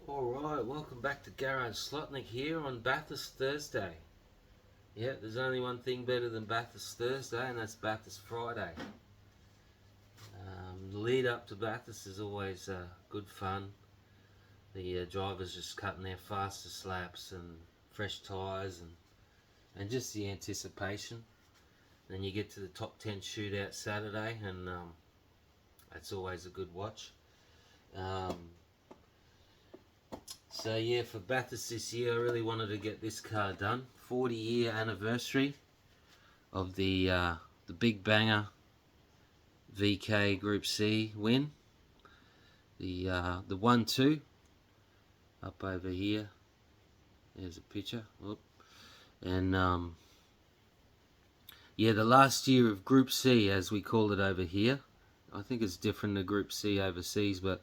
Alright, welcome back to Garage Slotnick here on Bathurst Thursday. Yeah, there's only one thing better than Bathurst Thursday, and that's Bathurst Friday. The lead up to Bathurst is always good fun. The drivers just cutting their fastest laps and fresh tyres and just the anticipation. Then you get to the top 10 shootout Saturday, and that's always a good watch. So yeah, for Bathurst this year, I really wanted to get this car done. 40-year anniversary of the Big Banger VK Group C win. The 1-2 up over here. There's a picture. Oop. And yeah, the last year of Group C, as we call it over here. I think it's different to Group C overseas, but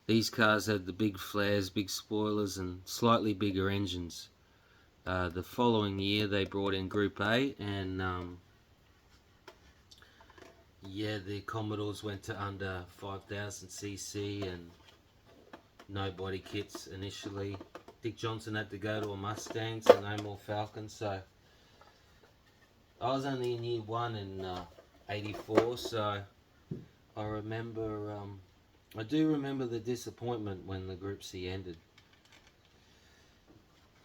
these cars had the big flares, big spoilers, and slightly bigger engines. The following year they brought in Group A, and yeah, the Commodores went to under 5,000cc and no body kits initially. Dick Johnson had to go to a Mustang, so no more Falcons. So I was only in year one in '84, so I remember. I do remember the disappointment when the Group C ended.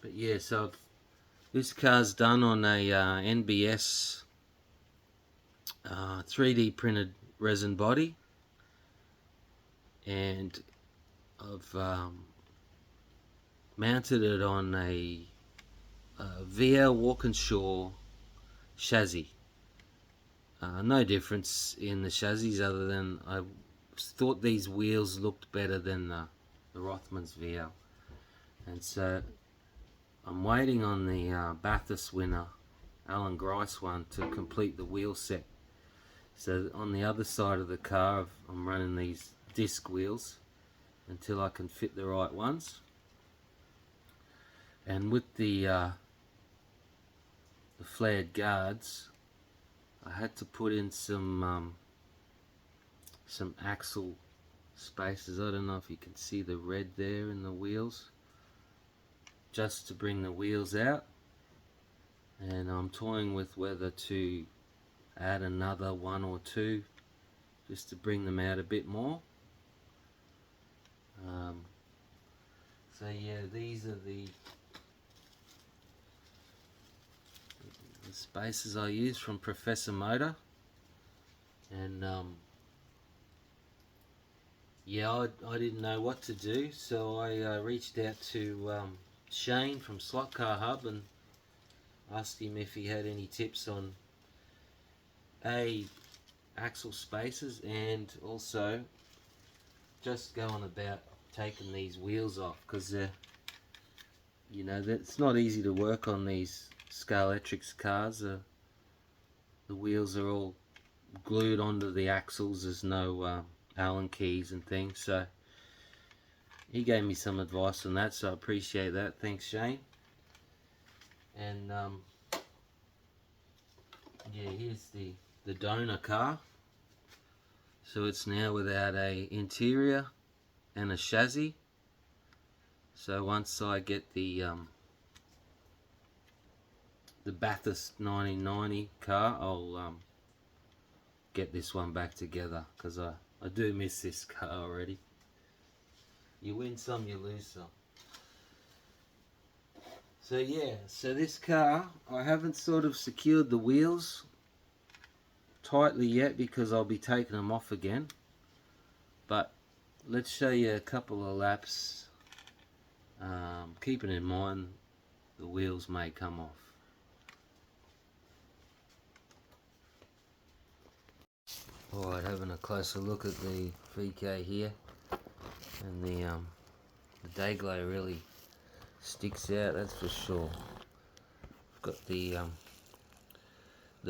But yeah, so this car's done on a NBS 3D printed resin body, and I've mounted it on a VL Walkinshaw chassis. No difference in the chassis other than I thought these wheels looked better than the Rothmans VL, and so I'm waiting on the Bathurst winner Alan Grice one to complete the wheel set. So on the other side of the car I'm running these disc wheels until I can fit the right ones, and with the flared guards I had to put in some axle spaces. I don't know if you can see the red there in the wheels, just to bring the wheels out, and I'm toying with whether to add another one or two just to bring them out a bit more. So yeah, these are the spaces I use from Professor Motor, and yeah, I didn't know what to do, so I reached out to Shane from Slot Car Hub and asked him if he had any tips on axle spaces, and also just going about taking these wheels off, because you know, it's not easy to work on these Scalextric cars. The wheels are all glued onto the axles. There's no Allen keys and things, so he gave me some advice on that, so I appreciate that. Thanks, Shane. And yeah, here's the donor car. So it's now without a interior and a chassis. So once I get the Bathurst 1990 car, I'll get this one back together, because I do miss this car already. You win some, you lose some. So yeah, so this car, I haven't sort of secured the wheels tightly yet because I'll be taking them off again, but let's show you a couple of laps, keeping in mind the wheels may come off. Alright, having a closer look at the VK here, and the day glow really sticks out, that's for sure. I've got the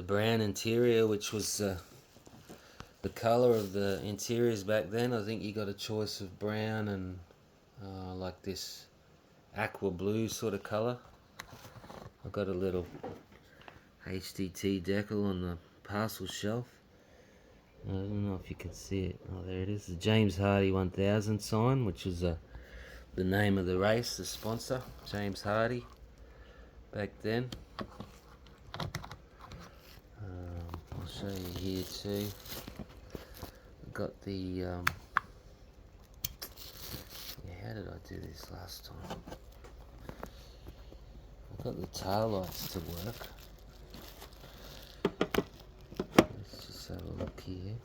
brown interior, which was the colour of the interiors back then. I think you got a choice of brown and like this aqua blue sort of colour. I've got a little HDT decal on the parcel shelf. I don't know if you can see it. Oh, there it is, the James Hardy 1000 sign, which is a the name of the race, the sponsor, James Hardy, back then. I'll show you here too. I've got the, yeah, how did I do this last time? I've got the tail lights to work. Let's just have a look here.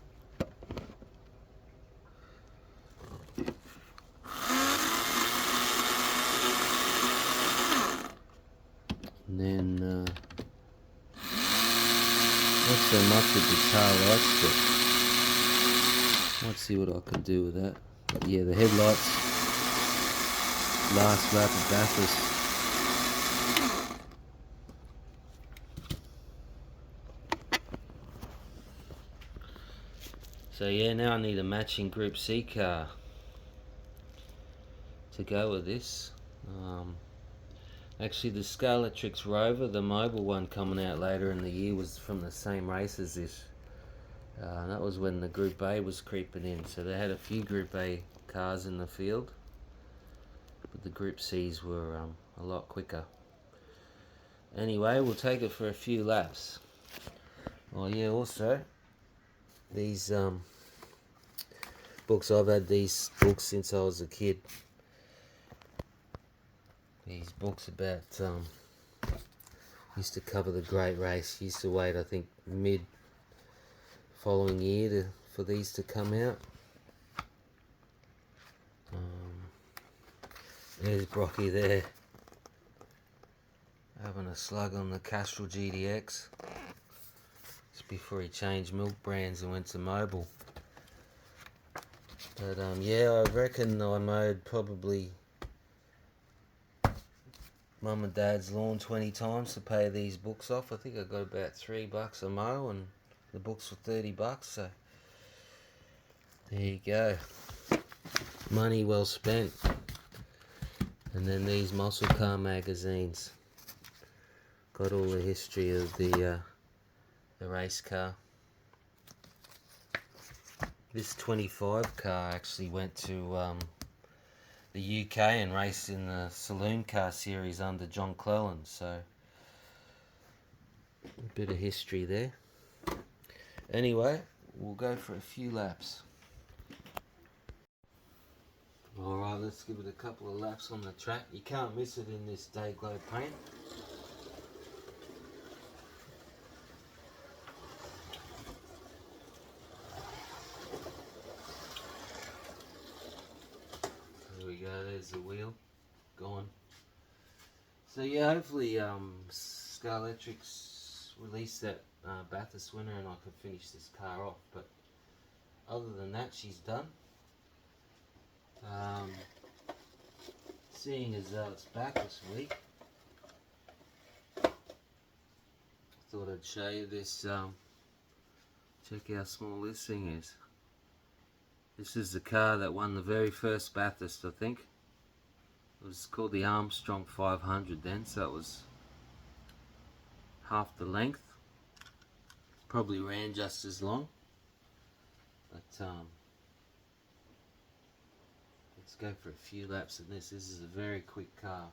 And then, not so much with the tail lights, but let's see what I can do with that. But yeah, the headlights, last lap of Bathurst. So yeah, now I need a matching Group C car to go with this. Actually, the Scalatrix Rover, the mobile one coming out later in the year, was from the same race as this. That was when the Group A was creeping in, so they had a few Group A cars in the field, but the Group C's were a lot quicker. Anyway, we'll take it for a few laps. Oh yeah, also, these books, I've had these books since I was a kid. These books about, used to cover the great race. Used to wait, I think, mid following year for these to come out. There's Brocky there, having a slug on the Castrol GDX. Just before he changed milk brands and went to mobile. But yeah, I reckon I mowed probably Mum and Dad's lawn 20 times to pay these books off. I think I got about $3 a mow, and the books were $30, so there you go. Money well spent. And then these muscle car magazines. Got all the history of the race car. This 25 car actually went to the UK and raced in the saloon car series under John Cleland, so a bit of history there. Anyway, we'll go for a few laps. Alright, let's give it a couple of laps on the track. You can't miss it in this day glow paint. There we go, there's the wheel, gone. So yeah, hopefully Scalatrix release that Bathurst winner and I can finish this car off, but other than that, she's done. Seeing as though it's back this week, I thought I'd show you this. Check how small this thing is. This is the car that won the very first Bathurst, I think. It was called the Armstrong 500 then, so it was half the length. Probably ran just as long. But let's go for a few laps in this. This is a very quick car.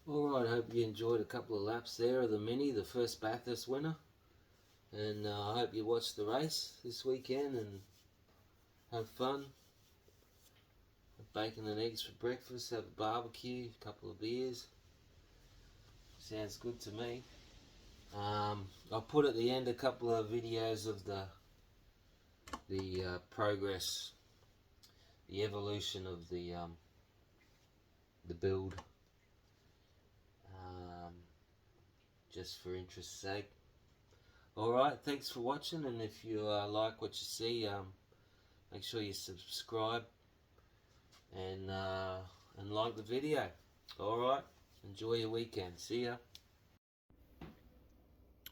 Alright, I hope you enjoyed a couple of laps there of the Mini, the first Bathurst winner. And I hope you watch the race this weekend and have fun. Have bacon and eggs for breakfast, have a barbecue, a couple of beers. Sounds good to me. I'll put at the end a couple of videos of the progress, the evolution of the build, just for interest's sake. Alright, thanks for watching, and if you like what you see, make sure you subscribe and like the video. Alright, enjoy your weekend. See ya.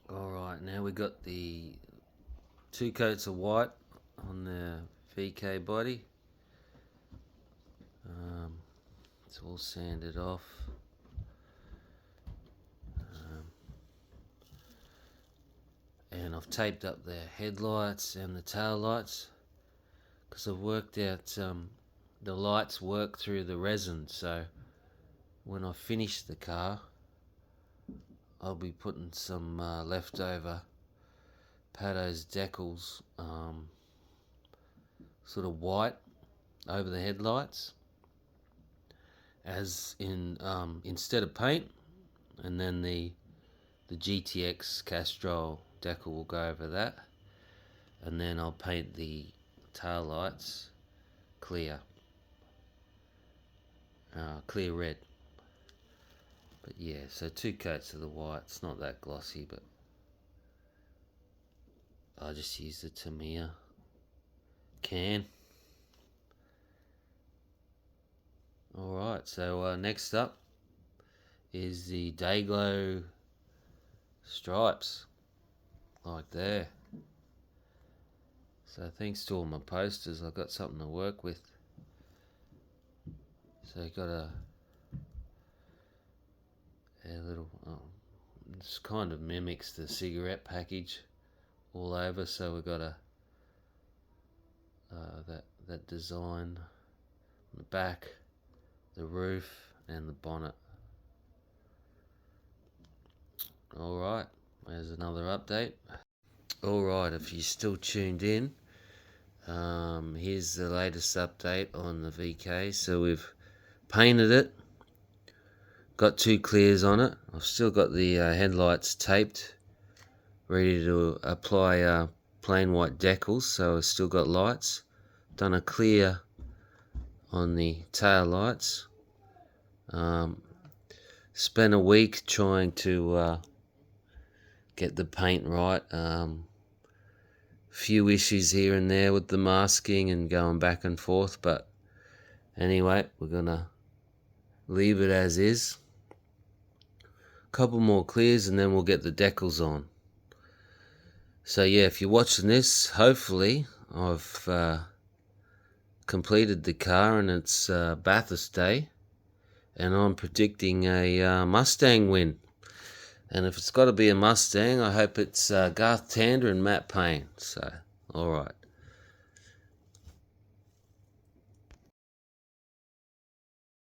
Alright, now we got the 2 coats of white on the VK body. It's all sanded off. And I've taped up the headlights and the tail lights, because I've worked out the lights work through the resin, so when I finish the car I'll be putting some leftover Pado's decals, sort of white over the headlights, as in instead of paint, and then the GTX Castrol decal will go over that, and then I'll paint the tail lights clear red. But yeah, so 2 coats of the white. It's not that glossy, but I just use the Tamiya can. Alright, so next up is the Dayglow stripes, like there. So thanks to all my posters, I've got something to work with. So you got a little, this kind of mimics the cigarette package all over. So we've got a that design on the back, the roof, and the bonnet. Alright, there's another update. Alright, if you're still tuned in, here's the latest update on the VK. So we've painted it, got 2 clears on it. I've still got the headlights taped, ready to apply plain white decals, so I've still got lights. Done a clear on the tail lights. Spent a week trying to get the paint right. Few issues here and there with the masking and going back and forth, but anyway, we're gonna leave it as is. Couple more clears and then we'll get the decals on. So yeah, if you're watching this, hopefully I've completed the car, and it's Bathurst Day, and I'm predicting a Mustang win. And if it's got to be a Mustang, I hope it's Garth Tander and Matt Payne. So, alright.